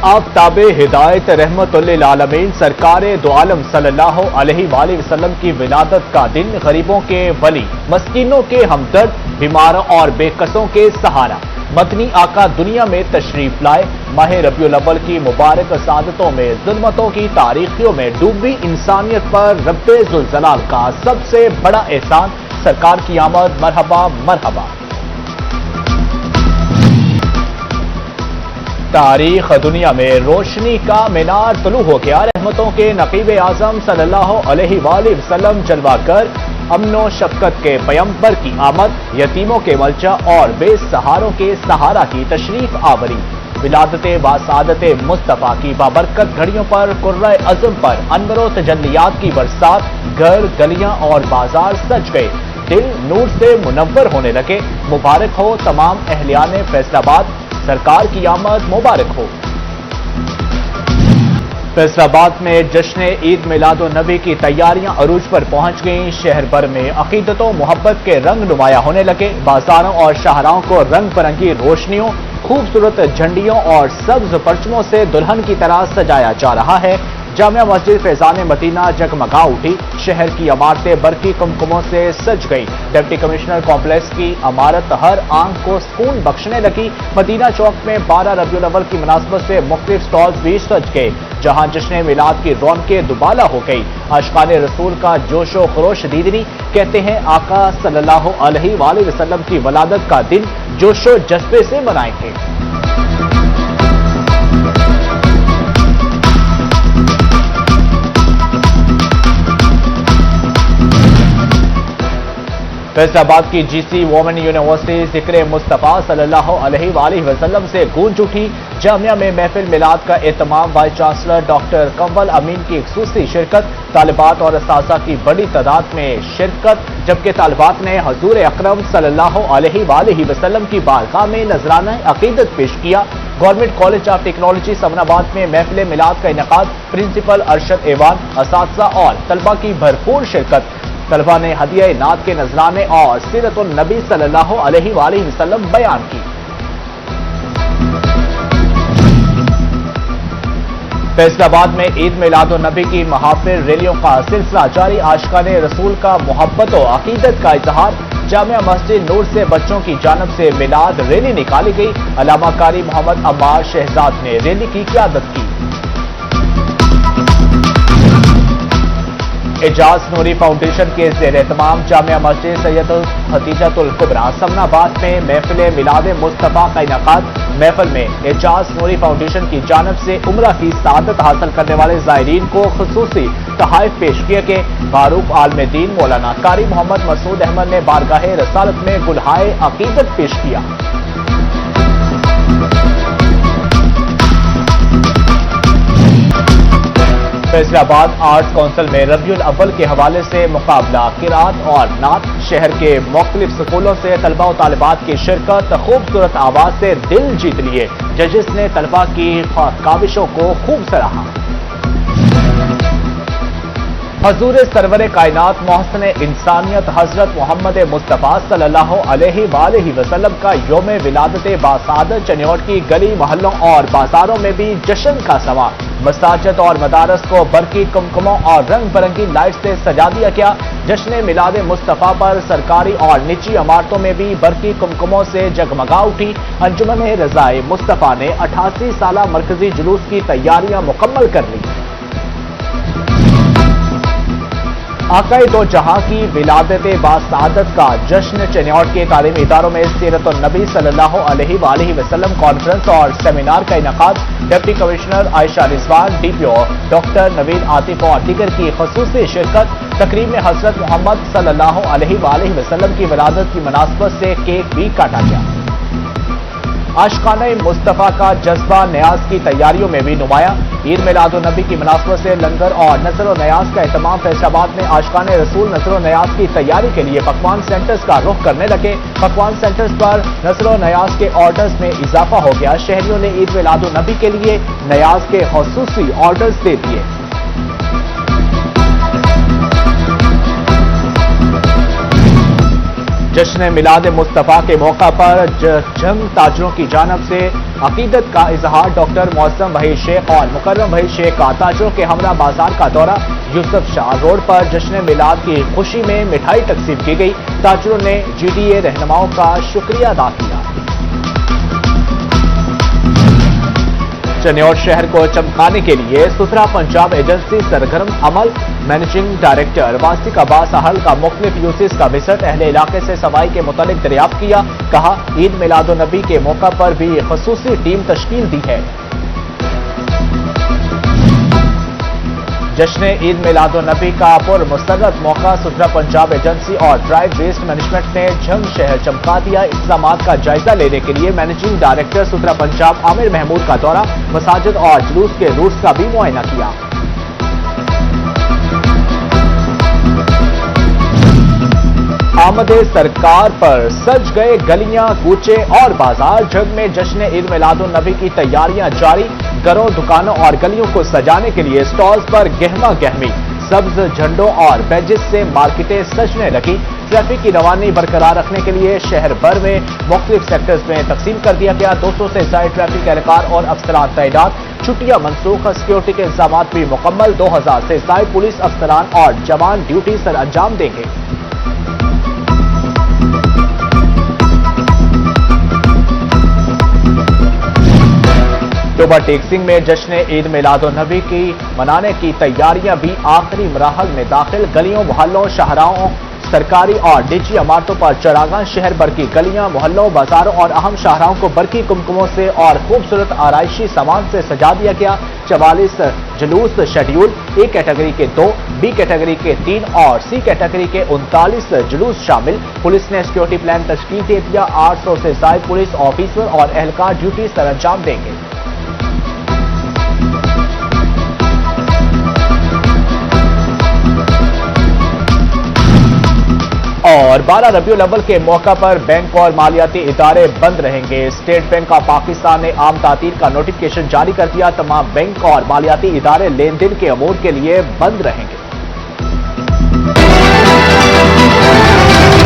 आफ्ताब हिदायत रहमतुल्लिल आलमीन सरकार दो आलम सल्लल्लाहु अलैहि वसल्लम की विलादत का दिन गरीबों के वली, मस्कीनों के हमदर्द, बीमारों और बेकसों के सहारा। मदनी आका दुनिया में तशरीफ लाए। माह रबीउल अव्वल की मुबारक सादतों में जुल्मतों की तारीखियों में डूबी इंसानियत पर रब्बे जुल जलाल का सबसे बड़ा एहसान, सरकार की आमद मरहबा मरहबा। तारीख दुनिया में रोशनी का मीनार तुलू हो गया। रहमतों के नकीब आजम सल्लल्लाहु अलैहि वसल्लम जलवा कर, अमनो शफकत के पैगंबर की आमद, यतीमों के मलजा और बेसहारों के सहारा की तशरीफ आवरी। विलादत बासादत मुस्तफ़ा की बाबरकत घड़ियों पर कुर्रा अज़म पर अनवरो तजल्लियात की बरसात, घर गलियां और बाजार सज गए, दिल नूर से मुनव्वर होने लगे। मुबारक हो तमाम अहलियान फैसलाबाद, सरकार की आमद मुबारक हो। फैसलाबाद में जश्न ईद मिलादुन्नबी की तैयारियां अरूज पर पहुंच गईं। शहर भर में अकीदतों मोहब्बत के रंग नुमाया होने लगे। बाजारों और शाहराहों को रंग बिरंगी रोशनियों, खूबसूरत झंडियों और सब्ज परचमों से दुल्हन की तरह सजाया जा रहा है। जामिया मस्जिद फैजान मदीना जगमगा उठी। शहर की इमारतें बरकी कुमकुमों से सज गई। डिप्टी कमिश्नर कॉम्प्लेक्स की इमारत हर आंख को सुकून बख्शने लगी। मदीना चौक में 12 रबीउल अव्वल की मुनासबत से मुख्तलिफ स्टॉल्स भी सज गए, जहां जश्न मिलाद की रौनकें दुबाला हो गई। आशिकान रसूल का जोशो खरोश दीदनी कहते हैं, आका सल्लल्लाहु अलैहि वसल्लम की वलादत का दिन जोशो जज्बे से मनाएंगे। फैसलाबाद की जीसी वोमेन यूनिवर्सिटी जिक्र मुस्तफ़ा सल्लल्लाहु अलैहि वसल्लम से गूंज उठी। जामिया में महफिल मिलाद का एहतमाम, वाइस चांसलर डॉक्टर कंवल अमीन की खुसूसी शिरकत, तालिबात और असातिज़ा की बड़ी तादाद में शिरकत, जबकि तालिबात ने हजूर अकरम सल्लल्लाहु अलैहि वसल्लम की बारगाह में नजराना अकीदत पेश किया। Government college of technology Samanabad में महफिल मिलाद का इनेकाद, प्रिंसिपल अरशद एवान, असातिज़ा और तलबा की भरपूर शिरकत। तलबा ने हदिया नात के नजराने और सीरतुन नबी सल्लल्लाहु अलैहि वसल्लम बयान की। फैसलाबाद में ईद मिलादुन्नबी की महाफिल रैलियों का सिलसिला जारी। आशिकान रसूल का मोहब्बत और अकीदत का इजहार। जामिया मस्जिद नूर से बच्चों की जानब से मिलाद रैली निकाली गई। अल्लामा कारी मोहम्मद अम्मार शहजाद ने रैली की क़ियादत की। एजाज नूरी फाउंडेशन के ज़ेर एहतमाम जामिया मस्जिद सैयद खदीजतुल कुबरा समनाबाद में महफिल मिलाद मुस्तफ़ा का इनेकाद। महफिल में एजाज नूरी फाउंडेशन की जानब से उम्रा की सादत हासिल करने वाले ज़ायरीन को खुसूसी तोहफ़े पेश किए गए। फारूक आलम दीन मौलाना कारी मोहम्मद मसूद अहमद ने बारगाह रसालत में गुलहाए अकीदत पेश किया। फैसलाबाद आर्ट्स काउंसिल में रबीउल अव्वल के हवाले से मुकाबला, किरात और नात। शहर के मुख्तलिफ स्कूलों से तलबा और तालिबात की शिरकत, खूबसूरत आवाज से दिल जीत लिए। जजेस ने तलबा की काविशों को खूब सराहा। हजूर सरवर कायनात मोहसन इंसानियत हजरत मोहम्मद मुस्तफ़ा सल्लल्लाहु अलैहि वसल्लम का यौम विलादत बासादत चनियोट की गली मोहल्लों और बाजारों में भी जश्न का समा। मसाजिद और मदारस को बरकी कुमकुमों और रंग बिरंगी लाइट से सजा दिया गया। जश्न मिलाद मुस्तफ़ा पर सरकारी और निजी इमारतों में भी बरकी कुमकुमों से जगमगा उठी। अंजुमन रज़ाए मुस्तफ़ा ने 88 साला मरकजी जुलूस की तैयारियां मुकम्मल कर ली। आकाए दो जहां की विलादत बासादत का जश्न चनियोट के तालीमी इदारों में सीरतुन नबी सल्लल्लाहु अलैहि वसल्लम कॉन्फ्रेंस और सेमिनार का इनेकाद। Deputy commissioner Ayesha Rizwan, DPO doctor Naveed Atif और दीगर की खुसूसी शिरकत। तकरीब में हजरत मोहम्मद सल्लल्लाहु अलैहि वसल्लम की विलादत की मुनासबत से केक भी काटा गया। आशिकाने मुस्तफ़ा का जज्बा न्याज की तैयारियों में भी नुमाया। ईद मिलादुन्नबी की मुनासबत से लंगर और नजर व न्याज का एहतमाम। फैसलाबाद में आशिकाने रसूल नजर व न्याज की तैयारी के लिए पकवान सेंटर्स का रुख करने लगे। पकवान सेंटर्स पर नजर व न्याज के ऑर्डर्स में इजाफा हो गया। शहरियों ने ईद मिलादुन्नबी के लिए न्याज के खुसूसी ऑर्डर्स दे दिए। जश्न मिलाद मुस्तफ़ा के मौका पर जंग ताजरों की जानब से अकीदत का इजहार। डॉक्टर मौसम भाई शेख और मुकर्रम भाई शेख का ताजरों के हमरा बाजार का दौरा। यूसुफ शाह रोड पर जश्न मिलाद की खुशी में मिठाई तकसीम की गई। ताजरों ने GDA रहनुमाओं का शुक्रिया अदा किया। चन्योर शहर को चमकाने के लिए सुथरा पंजाब एजेंसी सरगर्म अमल। मैनेजिंग डायरेक्टर वासिक अब्बास आहल का मुख्तलिफ यूसेस का विजिट। अहले इलाके से सफाई के मुतालिक दरियाफ्त किया। कहा ईद मिलादुन्नबी के मौका पर भी खसूसी टीम तश्कील दी है। जश्न ईद मिलादुन्नबी का पुरमसरत मौका। सुथरा पंजाब एजेंसी और ड्राइव वेस्ट मैनेजमेंट ने झंग शहर चमका दिया। इंतजामात का जायजा लेने के लिए मैनेजिंग डायरेक्टर सुथरा पंजाब आमिर महमूद का दौरा। मसाजिद और जुलूस के रूट्स का भी मुआयना किया। आमदे सरकार पर सज गए गलियां, कूचे और बाजार। जंग में जश्न ईद मिलादुन्नबी की तैयारियां जारी। घरों, दुकानों और गलियों को सजाने के लिए स्टॉल्स पर गहमा गहमी। सब्ज झंडों और बैजेस से मार्केटें सजने लगी। ट्रैफिक की रवानी बरकरार रखने के लिए शहर भर में मुख्तलिफ सेक्टर्स में तकसीम कर दिया गया। 200 से ज्यादा ट्रैफिक एहलकार और अफसरान तैनात। छुट्टियां मनसूख। सिक्योरिटी के इंतजाम भी मुकम्मल। 2000 से ज्यादा पुलिस अफसरान और जवान ड्यूटी सर अंजाम देंगे। ओवर टेक्सिंग में जश्न ईद मिलादुन्नबी की मनाने की तैयारियां भी आखिरी मराहल में दाखिल। गलियों, मोहल्लों, शाहराहों, सरकारी और निजी इमारतों पर चरागां। शहर भर की गलियां, मोहल्लों, बाजारों और अहम शाहराहों को बरकी कुमकुमों से और खूबसूरत आराइशी सामान से सजा दिया गया। 44 जुलूस शेड्यूल। ए कैटेगरी के 2, बी कैटेगरी के 3 और सी कैटेगरी के 39 जुलूस शामिल। पुलिस ने सिक्योरिटी प्लान तश्कील दे दिया। 800 से ज्यादा पुलिस ऑफिसर और एहलकार ड्यूटी सर अंजाम देंगे। और 12 रबीउल अव्वल के मौका पर बैंक और मालियाती इदारे बंद रहेंगे। स्टेट बैंक ऑफ पाकिस्तान ने आम तातील का नोटिफिकेशन जारी कर दिया। तमाम बैंक और मालियाती इदारे लेन देन के अमूर के लिए बंद रहेंगे।